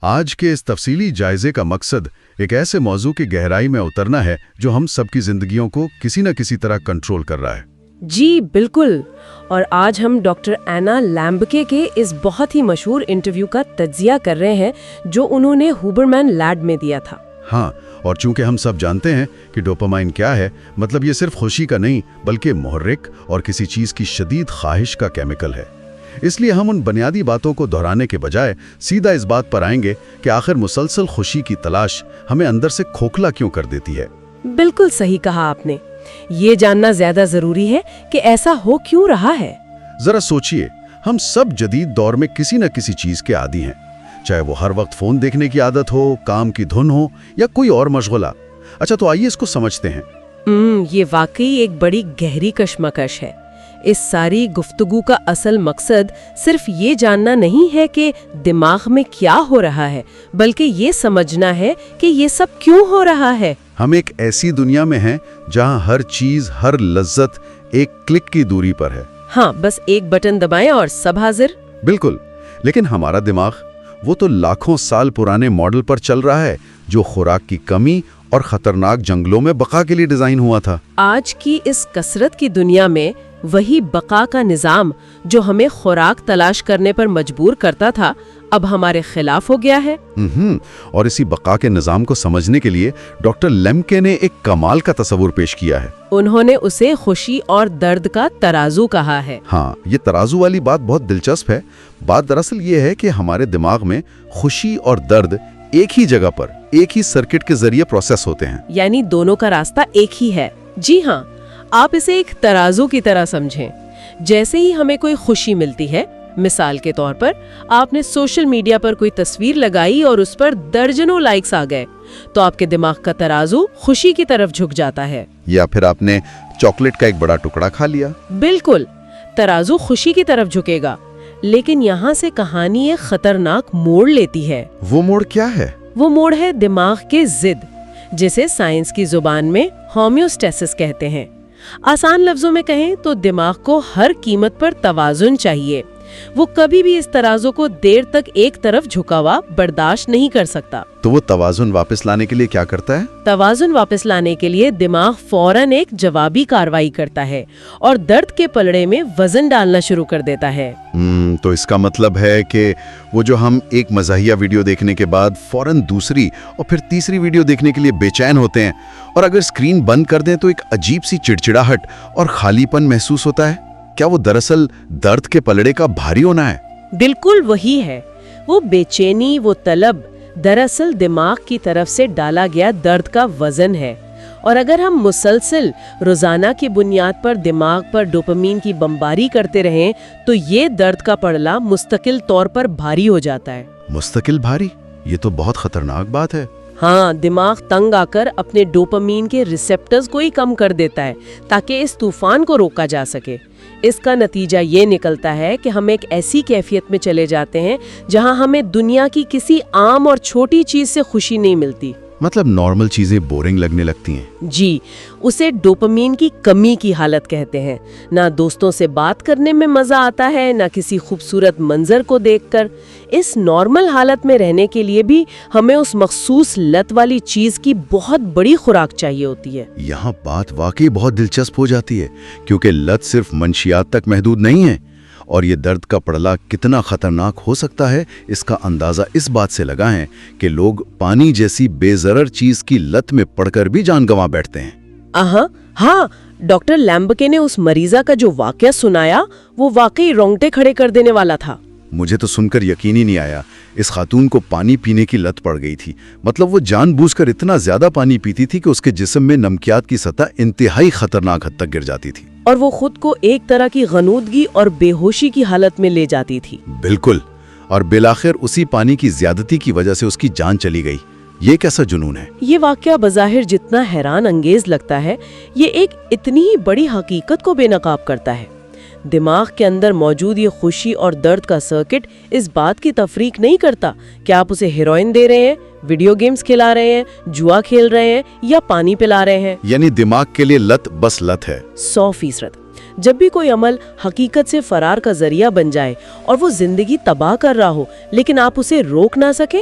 آج کے اس تفصیلی جائزے کا مقصد ایک ایسے موضوع کی گہرائی میں اترنا ہے جو ہم سب کی زندگیوں کو کسی نہ کسی طرح کنٹرول کر رہا ہے۔ جی بالکل، اور آج ہم ڈاکٹر اینا لیمبکے کے اس بہت ہی مشہور انٹرویو کا تجزیہ کر رہے ہیں جو انہوں نے ہوبرمین لیب میں دیا تھا۔ ہاں، اور چونکہ ہم سب جانتے ہیں کہ ڈوپامائن کیا ہے، مطلب یہ صرف خوشی کا نہیں بلکہ محرک اور کسی چیز کی شدید خواہش کا کیمیکل ہے۔ اس لیے ہم ان بنیادی باتوں کو دہرانے کے بجائے سیدھا اس بات پر آئیں گے کہ آخر مسلسل خوشی کی تلاش ہمیں اندر سے کھوکھلا کیوں کر دیتی ہے۔ بالکل صحیح کہا آپ نے، یہ جاننا زیادہ ضروری ہے کہ ایسا ہو کیوں رہا ہے۔ ذرا سوچئے، ہم سب جدید دور میں کسی نہ کسی چیز کے عادی ہیں، چاہے وہ ہر وقت فون دیکھنے کی عادت ہو، کام کی دھن ہو یا کوئی اور مشغلہ۔ اچھا، تو آئیے اس کو سمجھتے ہیں۔ یہ واقعی ایک بڑی گہری کشمکش ہے۔ اس ساری گفتگو کا اصل مقصد صرف یہ جاننا نہیں ہے کہ دماغ میں کیا ہو رہا ہے، بلکہ یہ سمجھنا ہے کہ یہ سب کیوں ہو رہا ہے۔ ہم ایک ایسی دنیا میں ہیں جہاں ہر چیز، ہر لذت ایک کلک کی دوری پر ہے۔ ہاں، بس ایک بٹن دبائیں اور سب حاضر۔ بالکل، لیکن ہمارا دماغ وہ تو لاکھوں سال پرانے ماڈل پر چل رہا ہے جو خوراک کی کمی اور خطرناک جنگلوں میں بقا کے لیے ڈیزائن ہوا تھا۔ آج کی اس کثرت کی دنیا میں وہی بقا کا نظام جو ہمیں خوراک تلاش کرنے پر مجبور کرتا تھا، اب ہمارے خلاف ہو گیا ہے۔ اور اسی بقا کے نظام کو سمجھنے کے لیے ڈاکٹر لیمبکے نے ایک کمال کا تصور پیش کیا ہے۔ انہوں نے اسے خوشی اور درد کا ترازو کہا ہے۔ ہاں، یہ ترازو والی بات بہت دلچسپ ہے۔ بات دراصل یہ ہے کہ ہمارے دماغ میں خوشی اور درد ایک ہی جگہ پر، ایک ہی سرکٹ کے ذریعے پروسیس ہوتے ہیں، یعنی دونوں کا راستہ ایک ہی ہے۔ جی ہاں، آپ اسے ایک ترازو کی طرح سمجھیں۔ جیسے ہی ہمیں کوئی خوشی ملتی ہے، مثال کے طور پر آپ نے سوشل میڈیا پر کوئی تصویر لگائی اور اس پر درجنوں لائکس آ گئے، تو آپ کے دماغ کا ترازو خوشی کی طرف جھک جاتا ہے۔ یا پھر آپ نے چاکلیٹ کا ایک بڑا ٹکڑا کھا لیا، بالکل، ترازو خوشی کی طرف جھکے گا۔ لیکن یہاں سے کہانی ایک خطرناک موڑ لیتی ہے۔ وہ موڑ کیا ہے؟ وہ موڑ ہے دماغ کے ضد، جسے سائنس کی زبان میں ہومیوسٹیسس کہتے ہیں۔ آسان لفظوں میں کہیں تو دماغ کو ہر قیمت پر توازن چاہیے۔ وہ کبھی بھی اس ترازو کو دیر تک ایک طرف جھکا ہوا برداشت نہیں کر سکتا۔ تو وہ توازن واپس لانے کے لیے کیا کرتا ہے؟ توازن واپس لانے کے لیے دماغ فوراً ایک جوابی کارروائی کرتا ہے اور درد کے پلڑے میں وزن ڈالنا شروع کر دیتا ہے۔ تو اس کا مطلب ہے کہ وہ جو ہم ایک مزاحیہ ویڈیو دیکھنے کے بعد فوراً دوسری اور پھر تیسری ویڈیو دیکھنے کے لیے بے چین ہوتے ہیں، اور اگر اسکرین بند کر دیں تو ایک عجیب سی چڑچڑاہٹ اور خالی پن محسوس ہوتا ہے، کیا وہ دراصل درد کے پلڑے کا بھاری ہونا ہے؟ بالکل وہی ہے۔ وہ بے چینی، وہ طلب دراصل دماغ کی طرف سے ڈالا گیا درد کا وزن ہے۔ اور اگر ہم مسلسل روزانہ کی بنیاد پر دماغ پر ڈوپامین کی بمباری کرتے رہیں تو یہ درد کا پلڑا مستقل طور پر بھاری ہو جاتا ہے۔ مستقل بھاری؟ یہ تو بہت خطرناک بات ہے۔ ہاں، دماغ تنگ آ کر اپنے ڈوپامین کے ریسپٹرز کو ہی کم کر دیتا ہے تاکہ اس طوفان کو روکا جا سکے۔ اس کا نتیجہ یہ نکلتا ہے کہ ہم ایک ایسی کیفیت میں چلے جاتے ہیں جہاں ہمیں دنیا کی کسی عام اور چھوٹی چیز سے خوشی نہیں ملتی۔ مطلب نارمل چیزیں بورنگ لگنے لگتی ہیں۔ جی، اسے ڈوپامین کی کمی کی حالت کہتے ہیں۔ نہ دوستوں سے بات کرنے میں مزہ آتا ہے، نہ کسی خوبصورت منظر کو دیکھ کر۔ اس نارمل حالت میں رہنے کے لیے بھی ہمیں اس مخصوص لت والی چیز کی بہت بڑی خوراک چاہیے ہوتی ہے۔ یہاں بات واقعی بہت دلچسپ ہو جاتی ہے، کیونکہ لت صرف منشیات تک محدود نہیں ہے، اور یہ درد کا پلڑا کتنا خطرناک ہو سکتا ہے اس کا اندازہ اس بات سے لگائیں کہ لوگ پانی جیسی بے ضرر چیز کی لت میں پڑ کر بھی جان گنوا بیٹھتے ہیں۔ ہاں، ڈاکٹر لیمبکے نے اس مریضہ کا جو واقعہ سنایا وہ واقعی رونگٹے کھڑے کر دینے والا تھا۔ مجھے تو سن کر یقین ہی نہیں آیا۔ اس خاتون کو پانی پینے کی لت پڑ گئی تھی، مطلب وہ جان بوجھ کر اتنا زیادہ پانی پیتی تھی کہ اس کے جسم میں نمکیات کی سطح انتہائی خطرناک حد تک گر جاتی تھی، اور وہ خود کو ایک طرح کی غنودگی اور بے ہوشی کی حالت میں لے جاتی تھی۔ بالکل، اور بالآخر اسی پانی کی زیادتی کی وجہ سے اس کی جان چلی گئی۔ یہ کیسا جنون ہے؟ یہ واقعہ بظاہر جتنا حیران انگیز لگتا ہے، یہ ایک اتنی ہی بڑی حقیقت کو بے نقاب کرتا ہے۔ دماغ کے اندر موجود یہ خوشی اور درد کا سرکٹ اس بات کی تفریق نہیں کرتا کہ آپ اسے ہیروئن دے رہے ہیں، ویڈیو گیمز کھلا رہے ہیں، جوا کھیل رہے ہیں یا پانی پلا رہے ہیں۔ یعنی دماغ کے لیے لت بس لت ہے۔ 100%۔ جب بھی کوئی عمل حقیقت سے فرار کا ذریعہ بن جائے اور وہ زندگی تباہ کر رہا ہو لیکن آپ اسے روک نہ سکیں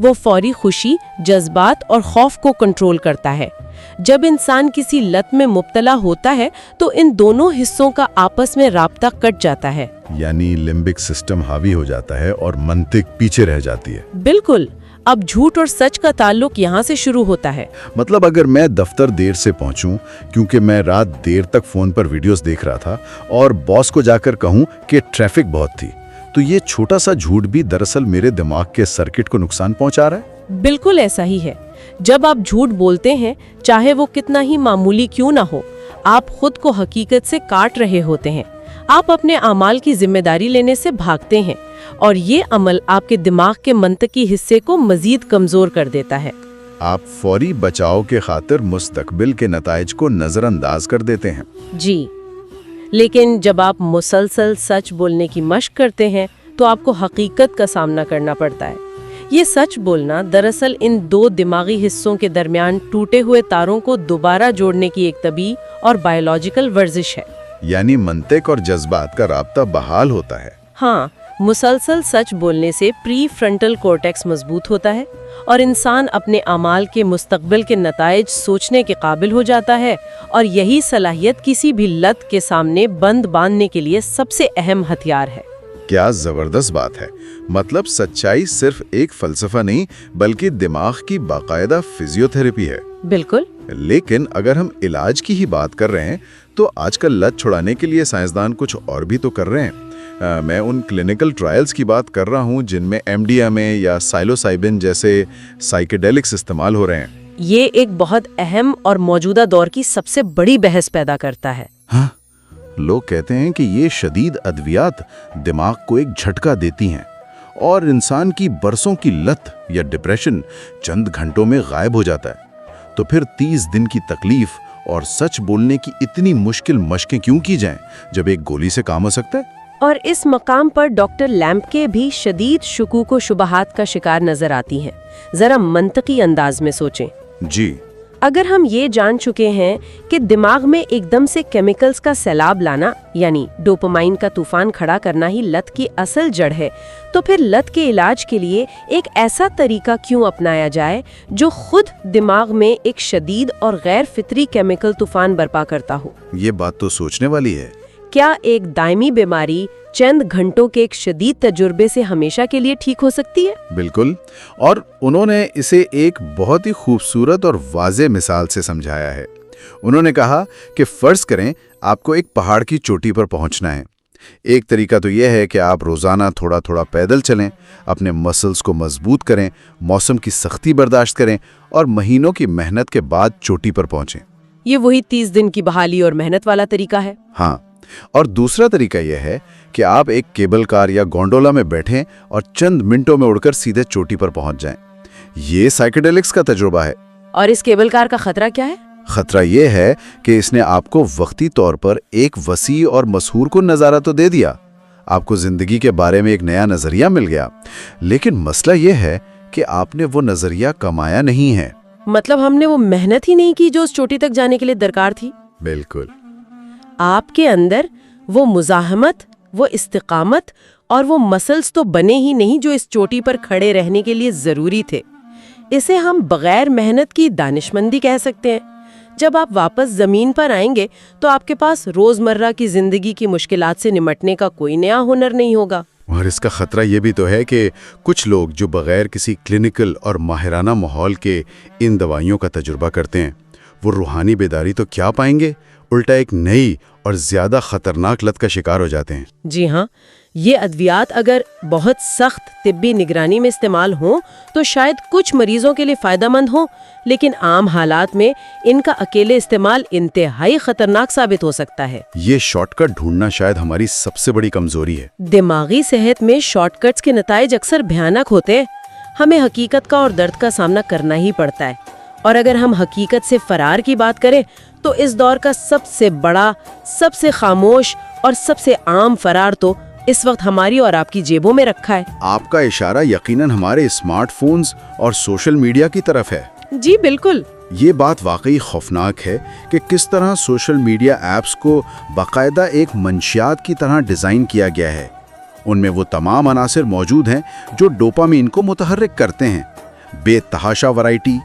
وہ فوری خوشی، جذبات اور خوف کو کنٹرول کرتا ہے۔ جب انسان کسی لت میں مبتلا ہوتا ہے تو ان دونوں حصوں کا آپس میں رابطہ کٹ جاتا ہے، یعنی لمبک سسٹم حاوی ہو جاتا ہے اور منطق پیچھے رہ جاتی ہے۔ بالکل۔ اب جھوٹ اور سچ کا تعلق یہاں سے شروع ہوتا ہے۔ مطلب اگر میں دفتر دیر سے پہنچوں کیونکہ میں رات دیر تک فون پر ویڈیوز دیکھ رہا تھا اور باس کو جا کر کہوں کہ ٹریفک بہت تھی، تو یہ چھوٹا سا جھوٹ بھی دراصل میرے دماغ کے سرکٹ کو نقصان پہنچا رہا ہے۔ بالکل ایسا ہی ہے۔ جب آپ جھوٹ بولتے ہیں، چاہے وہ کتنا ہی معمولی کیوں نہ ہو، آپ خود کو حقیقت سے کاٹ رہے ہوتے ہیں۔ آپ اپنے اعمال کی ذمہ داری لینے سے بھاگتے ہیں اور یہ عمل آپ کے دماغ کے منطقی حصے کو مزید کمزور کر دیتا ہے۔ آپ فوری بچاؤ کے خاطر مستقبل کے نتائج کو نظر انداز کر دیتے ہیں۔ جی، لیکن جب آپ مسلسل سچ بولنے کی مشق کرتے ہیں تو آپ کو حقیقت کا سامنا کرنا پڑتا ہے۔ یہ سچ بولنا دراصل ان دو دماغی حصوں کے درمیان ٹوٹے ہوئے تاروں کو دوبارہ جوڑنے کی ایک طبیعی اور بائیولوجیکل ورزش ہے۔ یعنی منطق اور جذبات کا رابطہ بحال ہوتا ہے۔ ہاں، مسلسل سچ بولنے سے پری فرنٹل کورٹیکس مضبوط ہوتا ہے اور انسان اپنے اعمال کے مستقبل کے نتائج سوچنے کے قابل ہو جاتا ہے، اور یہی صلاحیت کسی بھی لت کے سامنے بند باندھنے کے لیے سب سے اہم ہتھیار ہے۔ کیا زبردست بات ہے۔ مطلب سچائی صرف ایک فلسفہ نہیں بلکہ دماغ کی باقاعدہ فزیوتھراپی ہے۔ بالکل۔ لیکن اگر ہم علاج کی ہی بات کر رہے ہیں تو آج کل لت چھڑانے کے لیے سائنسدان کچھ اور بھی تو کر رہے ہیں۔ میں ان کلینکل ٹرائلز کی بات کر رہا ہوں جن میں MDMA یا سائلوسائبن جیسے سائیکیڈیلکس استعمال ہو رہے ہیں۔ یہ ایک بہت اہم اور موجودہ دور کی سب سے بڑی بحث پیدا کرتا ہے۔ ہاں، لوگ کہتے ہیں کہ یہ شدید ادویات دماغ کو ایک جھٹکا دیتی ہیں اور انسان کی برسوں کی لت یا ڈپریشن چند گھنٹوں میں غائب ہو جاتا ہے۔ تو پھر 30 دن کی تکلیف اور سچ بولنے کی اتنی مشکل مشقیں کیوں کی جائیں جب ایک گولی سے کام ہو سکتا ہے؟ اور اس مقام پر ڈاکٹر لیمپکے بھی شدید شکوک و شبہات کا شکار نظر آتی ہیں۔ ذرا منطقی انداز میں سوچیں۔ جی، اگر ہم یہ جان چکے ہیں کہ دماغ میں ایک دم سے کیمیکلز کا سیلاب لانا، یعنی ڈوپامائن کا طوفان کھڑا کرنا ہی لت کی اصل جڑ ہے، تو پھر لت کے علاج کے لیے ایک ایسا طریقہ کیوں اپنایا جائے جو خود دماغ میں ایک شدید اور غیر فطری کیمیکل طوفان برپا کرتا ہو؟ یہ بات تو سوچنے والی ہے۔ کیا ایک دائمی بیماری چند گھنٹوں کے ایک شدید تجربے سے ہمیشہ کے لیے ٹھیک ہو سکتی ہے؟ بالکل، اور انہوں نے اسے ایک بہت ہی خوبصورت اور واضح مثال سے سمجھایا ہے۔ انہوں نے کہا کہ فرض کریں آپ کو ایک پہاڑ کی چوٹی پر پہنچنا ہے۔ ایک طریقہ تو یہ ہے کہ آپ روزانہ تھوڑا تھوڑا پیدل چلیں، اپنے مسلز کو مضبوط کریں، موسم کی سختی برداشت کریں اور مہینوں کی محنت کے بعد چوٹی پر پہنچیں۔ یہ وہی 30 دن کی بحالی اور محنت والا طریقہ ہے۔ ہاں، اور دوسرا طریقہ یہ ہے کہ آپ ایک کیبل کار یا گونڈولا میں بیٹھیں اور چند منٹوں میں اڑ کر سیدھے چوٹی پر پہنچ جائیں۔ یہ سائیکیڈیلکس کا تجربہ ہے۔ اور اس کیبل کار کا خطرہ کیا ہے؟ خطرہ یہ ہے کہ اس نے آپ کو وقتی طور پر ایک وسیع اور مسحور کن نظارہ تو دے دیا، آپ کو زندگی کے بارے میں ایک نیا نظریہ مل گیا، لیکن مسئلہ یہ ہے کہ آپ نے وہ نظریہ کمایا نہیں ہے۔ مطلب ہم نے وہ محنت ہی نہیں کی جو اس چوٹی تک جانے کے لیے درکار تھی۔ بالکل۔ آپ کے اندر وہ مزاحمت، وہ استقامت اور وہ مسلز تو بنے ہی نہیں جو اس چوٹی پر کھڑے رہنے کے لیے ضروری تھے۔ اسے ہم بغیر محنت کی دانشمندی کہہ سکتے ہیں۔ جب آپ واپس زمین پر آئیں گے تو آپ کے پاس روزمرہ کی زندگی کی مشکلات سے نمٹنے کا کوئی نیا ہنر نہیں ہوگا۔ اور اس کا خطرہ یہ بھی تو ہے کہ کچھ لوگ جو بغیر کسی کلینکل اور ماہرانہ ماحول کے ان دوائیوں کا تجربہ کرتے ہیں، وہ روحانی بیداری تو کیا پائیں گے، الٹا ایک نئی اور زیادہ خطرناک لت کا شکار ہو جاتے ہیں۔ جی ہاں، یہ ادویات اگر بہت سخت طبی نگرانی میں استعمال ہوں تو شاید کچھ مریضوں کے لیے فائدہ مند ہوں، لیکن عام حالات میں ان کا اکیلے استعمال انتہائی خطرناک ثابت ہو سکتا ہے۔ یہ شارٹ کٹ ڈھونڈنا شاید ہماری سب سے بڑی کمزوری ہے۔ دماغی صحت میں شارٹ کٹس کے نتائج اکثر بھیانک ہوتے ہیں۔ ہمیں حقیقت کا اور درد کا سامنا کرنا ہی پڑتا ہے، اور اگر ہم حقیقت سے فرار کی بات کریں تو اس دور کا سب سے بڑا، سب سے خاموش اور سب سے عام فرار تو اس وقت ہماری اور آپ کی جیبوں میں رکھا ہے۔ آپ کا اشارہ یقیناً ہمارے اسمارٹ فونز اور سوشل میڈیا کی طرف ہے۔ جی بالکل۔ یہ بات واقعی خوفناک ہے کہ کس طرح سوشل میڈیا ایپس کو باقاعدہ ایک منشیات کی طرح ڈیزائن کیا گیا ہے۔ ان میں وہ تمام عناصر موجود ہیں جو ڈوپامین کو متحرک کرتے ہیں، بے تحاشا ورائٹی،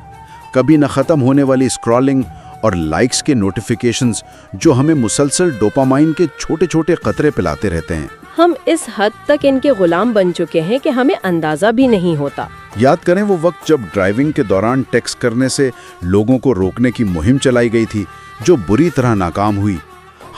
کبھی نہ ختم ہونے والی اسکرولنگ اور لائکس کے نوٹیفیکیشنز جو ہمیں مسلسل ڈوپامائن کے چھوٹے چھوٹے قطرے پلاتے رہتے ہیں۔ ہم اس حد تک ان کے غلام بن چکے ہیں کہ ہمیں اندازہ بھی نہیں ہوتا۔ یاد کریں وہ وقت جب ڈرائیونگ کے دوران ٹیکسٹ کرنے سے لوگوں کو روکنے کی مہم چلائی گئی تھی جو بری طرح ناکام ہوئی۔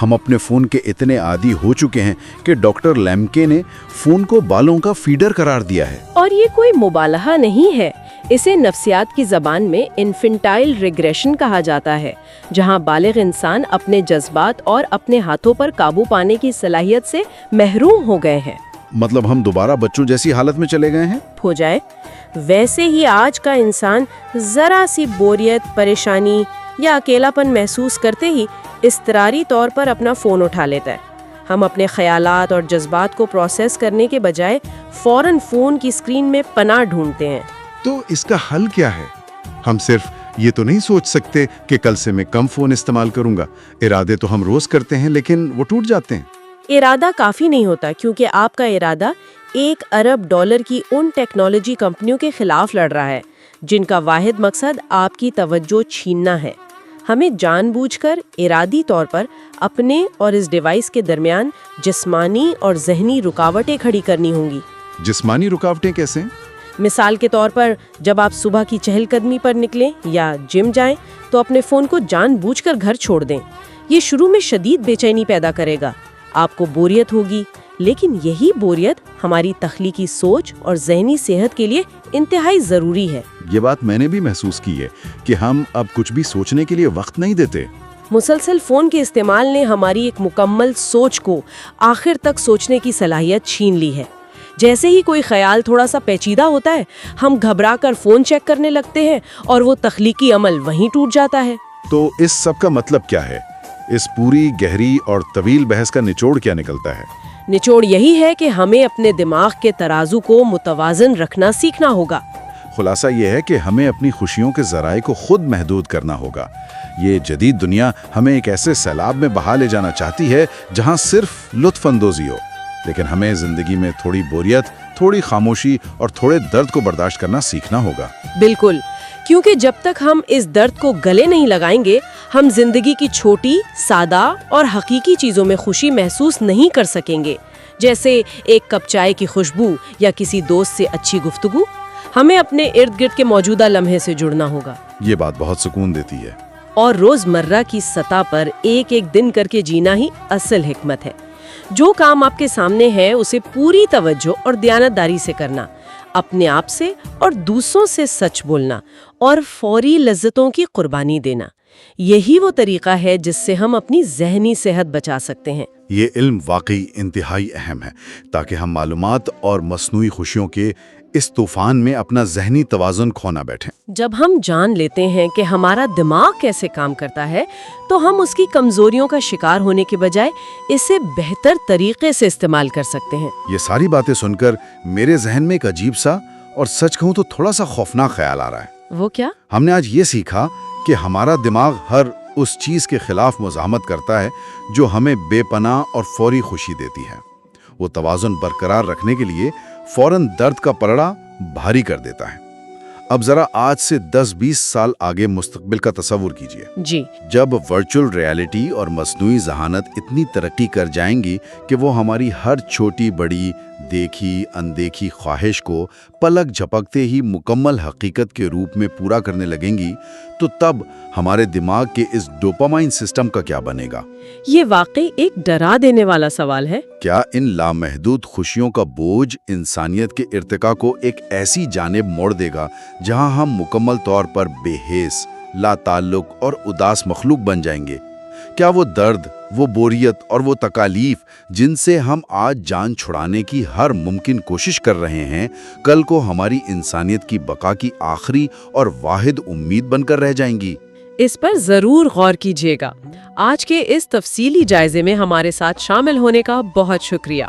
ہم اپنے فون کے اتنے عادی ہو چکے ہیں کہ ڈاکٹر لیمکے نے فون کو بالوں کا فیڈر قرار دیا ہے۔ اور یہ کوئی مبالغہ نہیں ہے، اسے نفسیات کی زبان میں انفنٹائل ریگریشن کہا جاتا ہے، جہاں بالغ انسان اپنے جذبات اور اپنے ہاتھوں پر قابو پانے کی صلاحیت سے محروم ہو گئے ہیں۔ مطلب ہم دوبارہ بچوں جیسی حالت میں چلے گئے ہیں؟ ہو جائے ویسے ہی آج کا انسان ذرا سی بوریت، پریشانی یا اکیلاپن محسوس کرتے ہی اضطراری طور پر اپنا فون اٹھا لیتا ہے۔ ہم اپنے خیالات اور جذبات کو پروسیس کرنے کے بجائے فوراً فون کی اسکرین میں پناہ ڈھونڈتے ہیں۔ تو اس کا حل کیا ہے؟ ہم صرف یہ تو نہیں سوچ سکتے کہ کل سے میں کم فون استعمال کروں گا۔ ارادے تو ہم روز کرتے ہیں لیکن وہ ٹوٹ جاتے ہیں۔ ارادہ کافی نہیں ہوتا، کیونکہ آپ کا ارادہ $1 ارب کی ان ٹیکنالوجی کمپنیوں کے خلاف لڑ رہا ہے جن کا واحد مقصد آپ کی توجہ چھیننا ہے۔ ہمیں جان بوجھ کر ارادی طور پر اپنے اور اس ڈیوائس کے درمیان جسمانی اور ذہنی رکاوٹیں کھڑی کرنی ہوں گی۔ جسمانی رکاوٹیں کیسے؟ مثال کے طور پر جب آپ صبح کی چہل قدمی پر نکلیں یا جم جائیں تو اپنے فون کو جان بوجھ کر گھر چھوڑ دیں۔ یہ شروع میں شدید بے چینی پیدا کرے گا، آپ کو بوریت ہوگی، لیکن یہی بوریت ہماری تخلیقی سوچ اور ذہنی صحت کے لیے انتہائی ضروری ہے۔ یہ بات میں نے بھی محسوس کی ہے کہ ہم اب کچھ بھی سوچنے کے لیے وقت نہیں دیتے۔ مسلسل فون کے استعمال نے ہماری ایک مکمل سوچ کو آخر تک سوچنے کی صلاحیت چھین لی ہے۔ جیسے ہی کوئی خیال تھوڑا سا پیچیدہ ہوتا ہے، ہم گھبرا کر فون چیک کرنے لگتے ہیں اور وہ تخلیقی عمل وہیں ٹوٹ جاتا ہے۔ تو اس سب کا مطلب کیا ہے؟ اس پوری گہری اور طویل بحث کا نچوڑ کیا نکلتا ہے؟ نچوڑ یہی ہے کہ ہمیں اپنے دماغ کے ترازو کو متوازن رکھنا سیکھنا ہوگا۔ خلاصہ یہ ہے کہ ہمیں اپنی خوشیوں کے ذرائع کو خود محدود کرنا ہوگا۔ یہ جدید دنیا ہمیں ایک ایسے سیلاب میں بہا لے جانا چاہتی ہے جہاں صرف لطف اندوزی ہو، لیکن ہمیں زندگی میں تھوڑی بوریت، تھوڑی خاموشی اور تھوڑے درد کو برداشت کرنا سیکھنا ہوگا۔ بالکل، کیونکہ جب تک ہم اس درد کو گلے نہیں لگائیں گے، ہم زندگی کی چھوٹی، سادہ اور حقیقی چیزوں میں خوشی محسوس نہیں کر سکیں گے، جیسے ایک کپ چائے کی خوشبو یا کسی دوست سے اچھی گفتگو۔ ہمیں اپنے ارد گرد کے موجودہ لمحے سے جڑنا ہوگا۔ یہ بات بہت سکون دیتی ہے۔ اور روزمرہ کی سطح پر ایک ایک دن کر کے جینا ہی اصل حکمت ہے۔ جو کام آپ کے سامنے ہے اسے پوری توجہ اور دیانتداری سے کرنا، اپنے آپ سے اور دوسروں سے سچ بولنا اور فوری لذتوں کی قربانی دینا، یہی وہ طریقہ ہے جس سے ہم اپنی ذہنی صحت بچا سکتے ہیں۔ یہ علم واقعی انتہائی اہم ہے تاکہ ہم معلومات اور مصنوعی خوشیوں کے اس طوفان میں اپنا ذہنی توازن کھو نہ بیٹھیں۔ جب ہم جان لیتے ہیں کہ ہمارا دماغ کیسے کام کرتا ہے تو ہم اس کی کمزوریوں کا شکار ہونے کے بجائے اسے بہتر طریقے سے استعمال کر سکتے ہیں۔ یہ ساری باتیں سن کر میرے ذہن میں ایک عجیب سا اور سچ کہوں تو تھوڑا سا خوفناک خیال آ رہا ہے۔ وہ کیا؟ ہم نے آج یہ سیکھا کہ ہمارا دماغ ہر اس چیز کے خلاف مزاحمت کرتا ہے جو ہمیں بے پناہ اور فوری خوشی دیتی ہے۔ وہ توازن برقرار رکھنے کے لیے فوراً درد کا پلڑا بھاری کر دیتا ہے۔ اب ذرا آج سے 10-20 سال آگے مستقبل کا تصور کیجئے۔ جی، جب ورچوئل ریالٹی اور مصنوعی ذہانت اتنی ترقی کر جائیں گی کہ وہ ہماری ہر چھوٹی بڑی دیکھی اندیکھی خواہش کو پلک جھپکتے ہی مکمل حقیقت کے روپ میں پورا کرنے لگیں گی، تو تب ہمارے دماغ کے اس ڈوپامائن سسٹم کا کیا بنے گا؟ یہ واقعی ایک ڈرا دینے والا سوال ہے۔ کیا ان لامحدود خوشیوں کا بوجھ انسانیت کے ارتقاء کو ایک ایسی جانب موڑ دے گا جہاں ہم مکمل طور پر بے حیث، لا تعلق اور اداس مخلوق بن جائیں گے؟ کیا وہ درد، وہ بوریت اور وہ تکالیف جن سے ہم آج جان چھڑانے کی ہر ممکن کوشش کر رہے ہیں، کل کو ہماری انسانیت کی بقا کی آخری اور واحد امید بن کر رہ جائیں گی؟ اس پر ضرور غور کیجیے گا۔ آج کے اس تفصیلی جائزے میں ہمارے ساتھ شامل ہونے کا بہت شکریہ۔